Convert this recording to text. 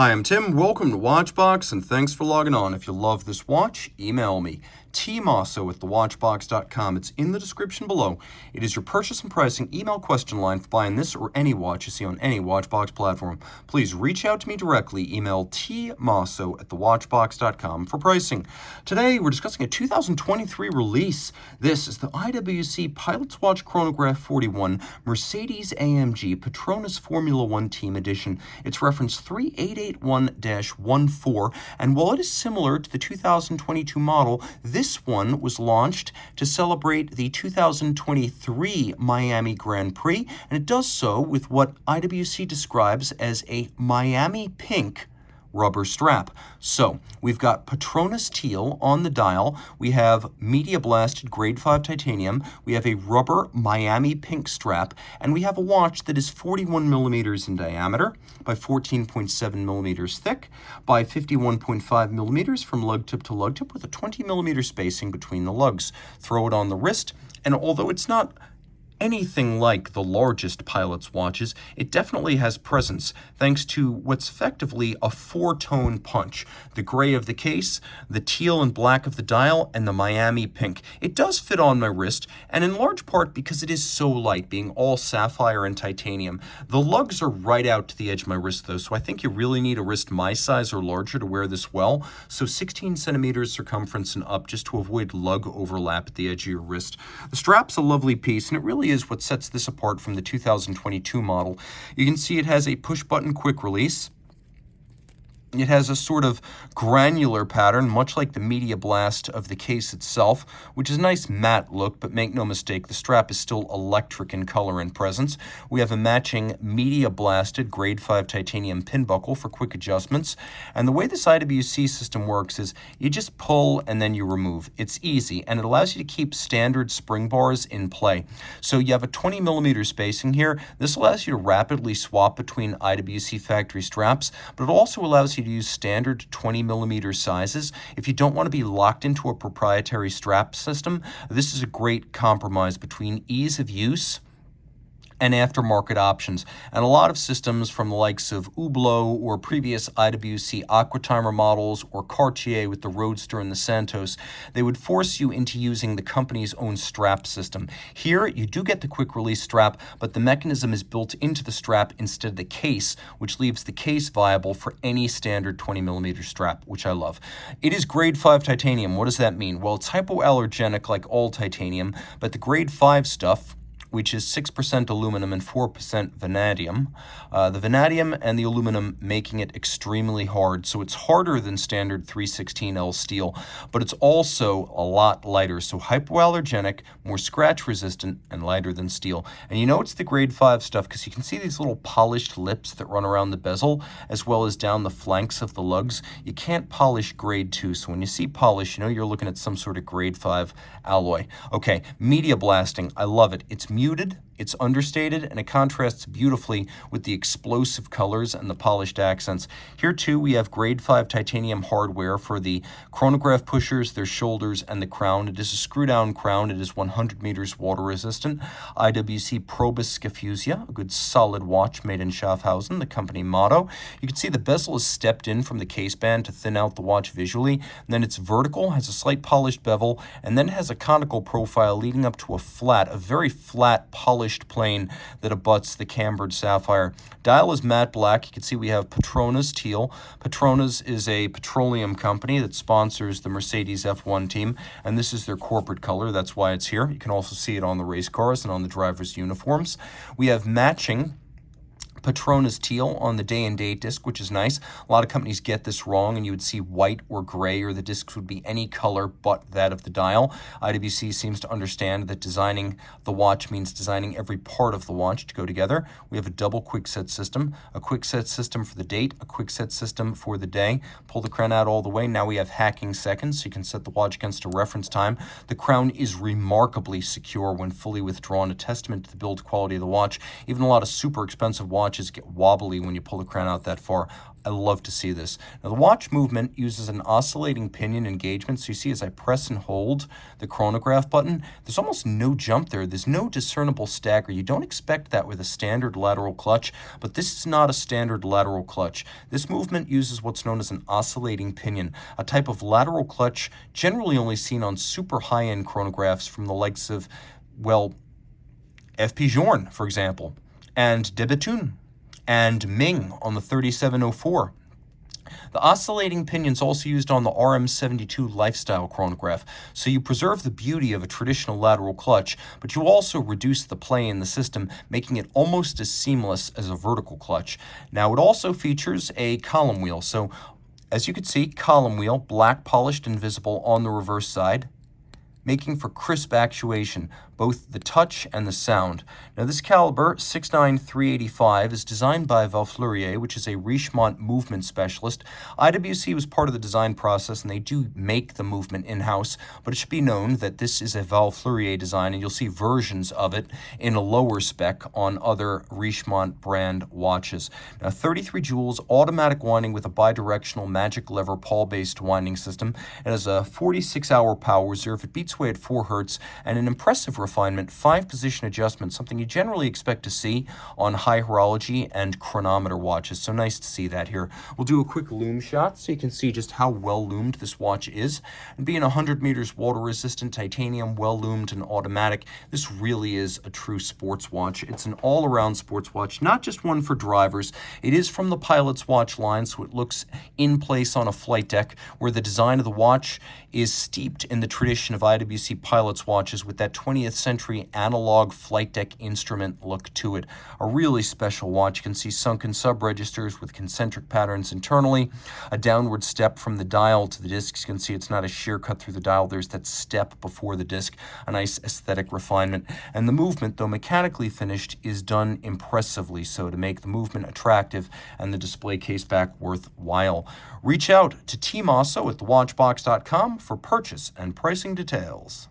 Hi, I'm Tim. Welcome to Watchbox, and thanks for logging on. If you love this watch, email me. Team Mosso at thewatchbox.com. It's in the description below. It is your purchase and pricing email question line for buying this or any watch you see on any Watchbox platform. Please reach out to me directly. Email tmosso at thewatchbox.com for pricing. Today, we're discussing a 2023 release. This is the IWC Pilot's Watch Chronograph 41 Mercedes-AMG Petronas Formula 1 Team Edition. It's reference 3881-14, and while it is similar to the 2022 model, this one was launched to celebrate the 2023 Miami Grand Prix, and it does so with what IWC describes as a Miami pink rubber strap. So we've got Petronas teal on the dial, we have media blasted grade 5 titanium, we have a rubber Miami pink strap, and we have a watch that is 41 millimeters in diameter by 14.7 millimeters thick by 51.5 millimeters from lug tip to lug tip with a 20 millimeter spacing between the lugs. Throw it on the wrist, and although it's not anything like the largest pilot's watches, it definitely has presence thanks to what's effectively a four-tone punch. The gray of the case, the teal and black of the dial, and the Miami pink. It does fit on my wrist, and in large part because it is so light, being all sapphire and titanium. The lugs are right out to the edge of my wrist though, so I think you really need a wrist my size or larger to wear this well. So 16 centimeters circumference and up, just to avoid lug overlap at the edge of your wrist. The strap's a lovely piece, and it really is what sets this apart from the 2022 model. You can see it has a push-button quick release. It has a sort of granular pattern, much like the media blast of the case itself, which is a nice matte look, but make no mistake, the strap is still electric in color and presence. We have a matching media blasted grade 5 titanium pin buckle for quick adjustments. And the way this IWC system works is you just pull and then you remove. It's easy, and it allows you to keep standard spring bars in play. So you have a 20 millimeter spacing here. This allows you to rapidly swap between IWC factory straps, but it also allows you to use standard 20 millimeter sizes. If you don't want to be locked into a proprietary strap system, this is a great compromise between ease of use and aftermarket options. And a lot of systems from the likes of Hublot or previous IWC Aquatimer models or Cartier with the Roadster and the Santos, they would force you into using the company's own strap system. Here, you do get the quick release strap, but the mechanism is built into the strap instead of the case, which leaves the case viable for any standard 20 millimeter strap, which I love. It is grade 5 titanium. What does that mean? Well, it's hypoallergenic like all titanium, but the grade 5 stuff, which is 6% aluminum and 4% vanadium. The vanadium and the aluminum making it extremely hard, so it's harder than standard 316L steel, but it's also a lot lighter, so hypoallergenic, more scratch resistant, and lighter than steel. And you know it's the grade 5 stuff because you can see these little polished lips that run around the bezel, as well as down the flanks of the lugs. You can't polish grade 2, so when you see polish, you know you're looking at some sort of grade 5 alloy. Okay, media blasting, I love it. It's muted, it's understated, and it contrasts beautifully with the explosive colors and the polished accents. Here too, we have grade 5 titanium hardware for the chronograph pushers, their shoulders, and the crown. It is a screw-down crown. It is 100 meters water resistant. IWC Probus Scafusia, a good solid watch made in Schaffhausen, the company motto. You can see the bezel is stepped in from the case band to thin out the watch visually. And then it's vertical, has a slight polished bevel, and then has a conical profile leading up to a very flat, polished plane that abuts the cambered sapphire. Dial is matte black. You can see we have Petronas teal. Petronas is a petroleum company that sponsors the Mercedes F1 team, and this is their corporate color. That's why it's here. You can also see it on the race cars and on the drivers' uniforms. We have matching Petronas teal on the day and date disc, which is nice. A lot of companies get this wrong, and you would see white or gray, or the discs would be any color but that of the dial. IWC seems to understand that designing the watch means designing every part of the watch to go together. We have a double quickset system, a quickset system for the date, a quickset system for the day. Pull the crown out all the way. Now we have hacking seconds, so you can set the watch against a reference time. The crown is remarkably secure when fully withdrawn, a testament to the build quality of the watch. Even a lot of super expensive watches watches get wobbly when you pull the crown out that far. I love to see this. Now, the watch movement uses an oscillating pinion engagement. So you see as I press and hold the chronograph button, there's almost no jump there. There's no discernible stagger. You don't expect that with a standard lateral clutch, but this is not a standard lateral clutch. This movement uses what's known as an oscillating pinion, a type of lateral clutch generally only seen on super high-end chronographs from the likes of, well, F.P. Journe, for example, and De Bethune, and Ming on the 3704. The oscillating pinion is also used on the RM72 lifestyle chronograph, so you preserve the beauty of a traditional lateral clutch, but you also reduce the play in the system, making it almost as seamless as a vertical clutch. Now, it also features a column wheel, so as you can see, column wheel, black polished and visible on the reverse side, making for crisp actuation, both the touch and the sound. Now, this caliber, 69385, is designed by Valfleurier, which is a Richemont movement specialist. IWC was part of the design process, and they do make the movement in-house, but it should be known that this is a Valfleurier design, and you'll see versions of it in a lower spec on other Richemont brand watches. Now, 33 joules, automatic winding with a bidirectional magic lever pawl-based winding system. It has a 46-hour power reserve. It beats away at 4 hertz, and an impressive refinement, 5-position adjustment, something you generally expect to see on high horology and chronometer watches. So nice to see that here. We'll do a quick lume shot so you can see just how well loomed this watch is. And being 100 meters water resistant, titanium, well loomed and automatic, this really is a true sports watch. It's an all-around sports watch, not just one for drivers. It is from the pilot's watch line, so it looks in place on a flight deck, where the design of the watch is steeped in the tradition of IWC pilot's watches with that 20th century analog flight deck instrument look to it. A really special watch. You can see sunken sub-registers with concentric patterns internally, a downward step from the dial to the discs. You can see it's not a shear cut through the dial. There's that step before the disc, a nice aesthetic refinement. And the movement, though mechanically finished, is done impressively so to make the movement attractive and the display case back worthwhile. Reach out to Team Mosso at thewatchbox.com for purchase and pricing details.